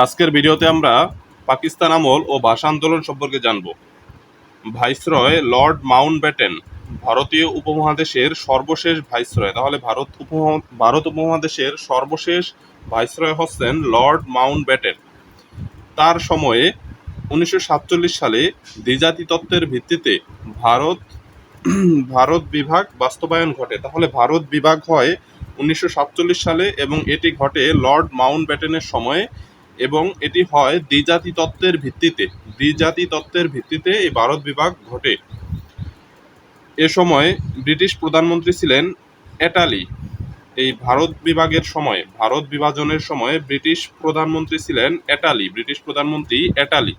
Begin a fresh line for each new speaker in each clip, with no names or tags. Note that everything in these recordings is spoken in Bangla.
আজকের ভিডিওতে আমরা পাকিস্তান আমল ও ভাষা আন্দোলন সম্পর্কে জানব। ভাইসরয় লর্ড মাউন্টব্যাটেন ভারতীয় উপমহাদেশের সর্বশেষ ভাইসরয়। তাহলে ভারত উপমহাদেশের সর্বশেষ ভাইসরয় হচ্ছেন লর্ড মাউন্টব্যাটেন। তার সময়ে 1947 সালে দ্বিজাতি তত্ত্বের ভিত্তিতে ভারত ভারত বিভাগ বাস্তবায়ন ঘটে। তাহলে ভারত বিভাগ হয় 1947 সালে এবং এটি ঘটে লর্ড মাউন্টব্যাটেনের সময়ে এবং এটি হয় দ্বিজাতি তত্ত্বের ভিত্তিতে। দ্বিজাতি তত্ত্বের ভিত্তিতে এই ভারত বিভাগ ঘটে। এ সময় ব্রিটিশ প্রধানমন্ত্রী ছিলেন অ্যাটালি। এই ভারত বিভাগের সময়, ভারত বিভাজনের সময় ব্রিটিশ প্রধানমন্ত্রী ছিলেন অ্যাটালি, ব্রিটিশ প্রধানমন্ত্রী অ্যাটালি।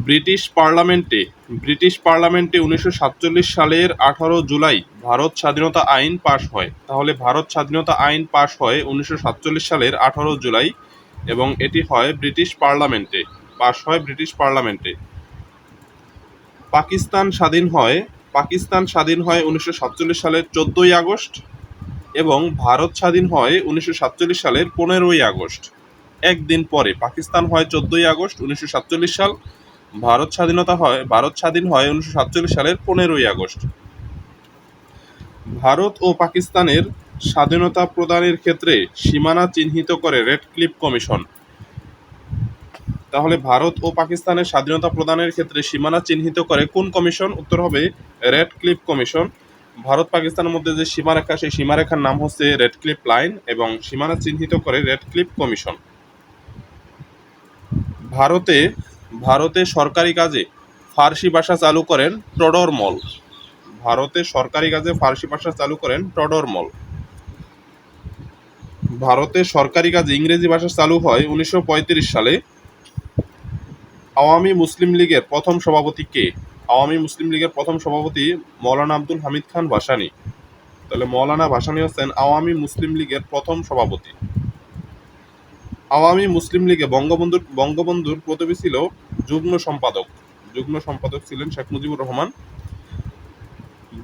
ব্রিটিশ পার্লামেন্টে 1947 সালের 18 জুলাই ভারত স্বাধীনতা আইন পাশ হয়। তাহলে ভারত স্বাধীনতা আইন পাশ হয় 1947 সালের 18 জুলাই এবং এটি হয় ব্রিটিশ পার্লামেন্টে, পাশ হয় ব্রিটিশ পার্লামেন্টে। পাকিস্তান স্বাধীন হয় 1947 সালের 14ই আগস্ট এবং ভারত স্বাধীন হয় 1947 সালের 15ই আগস্ট। একদিন পরে পাকিস্তান হয় 14ই আগস্ট 1947 সাল, ভারত স্বাধীন হয় 1947 সালের 15ই আগস্ট। ভারত ও পাকিস্তানের স্বাধীনতা প্রদানের ক্ষেত্রে সীমানা চিহ্নিত করে রেডক্লিফ কমিশন। তাহলে ভারত ও পাকিস্তানের স্বাধীনতা প্রদানের ক্ষেত্রে সীমানা চিহ্নিত করে কোন কমিশন? উত্তর হবে রেডক্লিফ কমিশন। ভারত পাকিস্তানের মধ্যে যে সীমারেখা, সেই সীমারেখার নাম হচ্ছে রেডক্লিফ লাইন এবং সীমানা চিহ্নিত করে রেডক্লিফ কমিশন। ভারতে সরকারি কাজে ফার্সি ভাষা চালু করেন টডরমল। ভারতে সরকারি কাজে ফার্সি ভাষা চালু করেন টডরমল। ভারতে সরকারি কাজে ইংরেজি ভাষা চালু হয় 1935 সালে। আওয়ামী মুসলিম লীগের প্রথম সভাপতি কে? আওয়ামী মুসলিম লীগের প্রথম সভাপতি মৌলানা আব্দুল হামিদ খান ভাসানী। তাহলে মৌলানা ভাসানী হচ্ছেন আওয়ামী মুসলিম লীগের প্রথম সভাপতি। আওয়ামী মুসলিম লীগে বঙ্গবন্ধুর প্রতিনিধি ছিল যুগ্ম সম্পাদক ছিলেন শেখ মুজিবুর রহমান।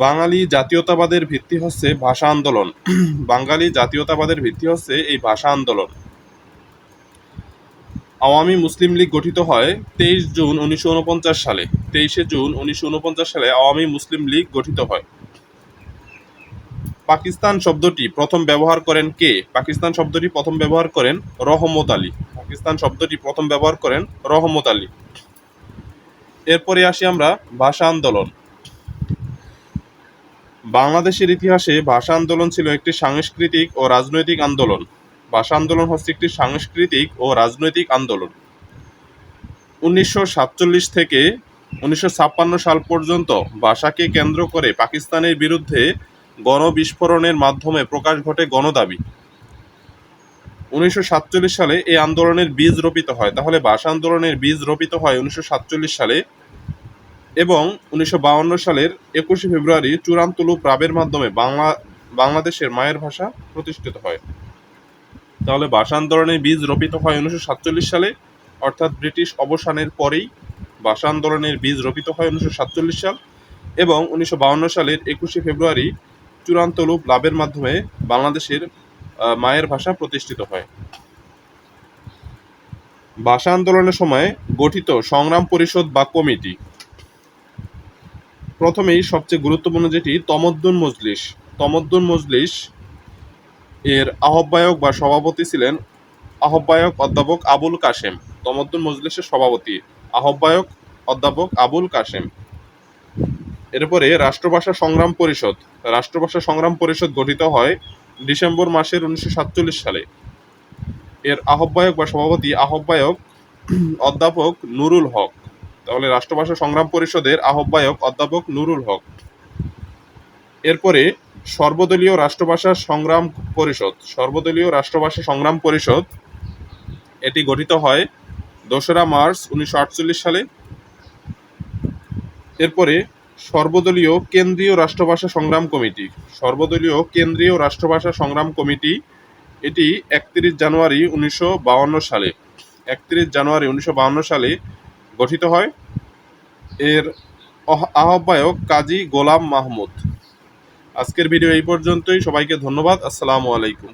বাঙালি জাতীয়তাবাদের ভিত্তি হচ্ছে ভাষা আন্দোলন। বাঙালি জাতীয়তাবাদের ভিত্তি হচ্ছে এই ভাষা আন্দোলন। আওয়ামী মুসলিম লীগ গঠিত হয় 23 জুন 1949 সালে। 23 জুন 1949 সালে আওয়ামী মুসলিম লীগ গঠিত হয়। পাকিস্তান শব্দটি প্রথম ব্যবহার করেন কে? পাকিস্তান শব্দটি প্রথম ব্যবহার করেন রহমত আলী। পাকিস্তান শব্দটি প্রথম ব্যবহার করেন রহমত আলী। এরপরে আসি আমরা ভাষা আন্দোলন। বাংলাদেশের ইতিহাসে ভাষা আন্দোলন ছিল একটি সাংস্কৃতিক ও রাজনৈতিক আন্দোলন। ভাষা আন্দোলন হচ্ছে একটি সাংস্কৃতিক ও রাজনৈতিক আন্দোলন। 1947 থেকে 1956 সাল পর্যন্ত ভাষাকে কেন্দ্র করে পাকিস্তানের বিরুদ্ধে গণবিস্ফোরণের মাধ্যমে প্রকাশ ঘটে গণদাবি। 1947 সালে এই আন্দোলনের বীজ রোপিত হয়। তাহলে ভাষা আন্দোলনের বীজ রোপিত হয় 1947 সালে এবং 1952 সালের 21 ফেব্রুয়ারি চূড়ান্ত রূপ রাবের মাধ্যমে বাংলাদেশের মায়ের ভাষা প্রতিষ্ঠিত হয়। তাহলে ভাষা আন্দোলনের বীজ রোপিত হয় 1947 সালে, অর্থাৎ ব্রিটিশ অবসানের পরেই ভাষা আন্দোলনের বীজ রোপিত হয় 1947 সাল এবং 1952 সালের 21 ফেব্রুয়ারি চূড়ান্ত রূপ লাভের মাধ্যমে বাংলাদেশের মায়ের ভাষা প্রতিষ্ঠিত হয়। ভাষা আন্দোলনের সময় গঠিত সংগ্রাম পরিষদ বা কমিটি। প্রথমেই সবচেয়ে গুরুত্বপূর্ণ যেটি তমদ্দুন মজলিস এর আহ্বায়ক বা সভাপতি ছিলেন আহ্বায়ক অধ্যাপক আবুল কাশেম। তমদ্দুন মজলিসের সভাপতি আহ্বায়ক অধ্যাপক আবুল কাশেম। এরপরে রাষ্ট্রভাষা সংগ্রাম পরিষদ গঠিত হয় ডিসেম্বর মাসের 1947 সালে। এর আহ্বায়ক বা সভাপতি আহ্বায়ক অধ্যাপক নুরুল হক। তাহলে রাষ্ট্রভাষা সংগ্রাম পরিষদের আহ্বায়ক অধ্যাপক নুরুল হক। এরপরে সর্বদলীয় রাষ্ট্রভাষা সংগ্রাম পরিষদ এটি গঠিত হয় 2রা মার্চ 1948 সালে। এরপরে সর্বদলীয় কেন্দ্রীয় রাষ্ট্রভাষা সংগ্রাম কমিটি এটি 31 জানুয়ারি 1952 সালে গঠিত হয়। এর আহ্বায়ক কাজী গোলাম মাহমুদ। আজকের ভিডিও এই পর্যন্তই। সবাইকে ধন্যবাদ। আসসালামু আলাইকুম।